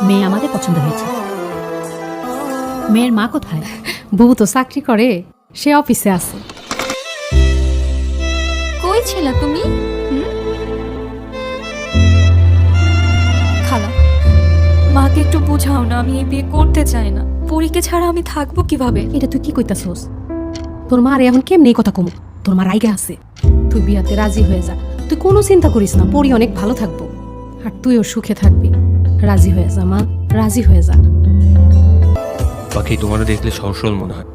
মেয়ে আমাদের পছন্দ হয়েছে। মেয়ের মা কোথায়? বউ তো চাকরি করে, সে অফিসে আছে। কই ছিলা তুমি? খালা, মাকে একটু বোঝাও না, আমি এই বিয়ে করতে চাই না। পরীকে ছাড়া আমি থাকবো কিভাবে? এটা তুই কি কইতাছস? তোর মার এখন কেমনি এই কথা কম? তোর মা রাইগা আছে। তুই বিয়াতে রাজি হয়ে যা, তুই কোনো চিন্তা করিস না, পরি অনেক ভালো থাকবো আর তুইও সুখে থাকবি। রাজি হয়ে যা মা, রাজি হয়ে যা। পাখি, তোমার দেখলে সহজ সরল মনে হয়,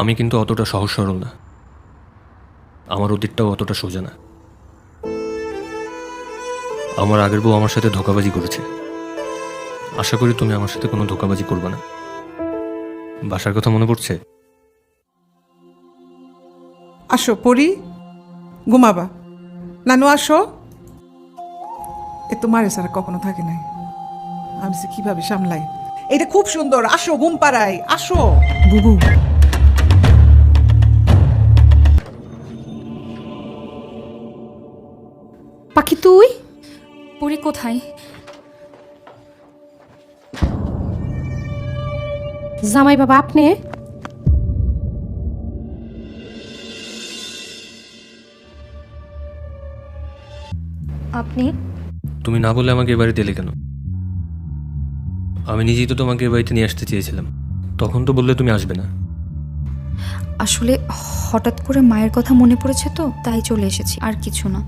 আমি কিন্তু অতটা সহজ সরল না। আমার অতীতটাও অতটা সোজা না। আমার আগের বউ আমার সাথে ধোঁকাবাজি করেছে। আশা করি তুমি আমার সাথে কোনো ধোঁকাবাজি করবে না। বাসার কথা মনে পড়ছে? আসো পরি, ঘুমাবা। নানু আসো। এ তো মারে সারা কখনো থাকে নাই, আমি সে কিভাবে সামলাই। এটা খুব সুন্দর, আসো ঘুম পাড়াই, আসো। বুবু, পাখি তুই? পরী কোথায়? জামাই বাবা আপনি? আপনি? তুমি না বলে আমাকে এ বাড়িতে এলে কেন? আমি নিজেই তো তোমাকে এ বাড়িতে নিয়ে আসতে চেয়েছিলাম, তখন তো বললে তুমি আসবে না। আসলে হঠাৎ করে মায়ের কথা মনে পড়েছে তো, তাই চলে এসেছি, আর কিছু না।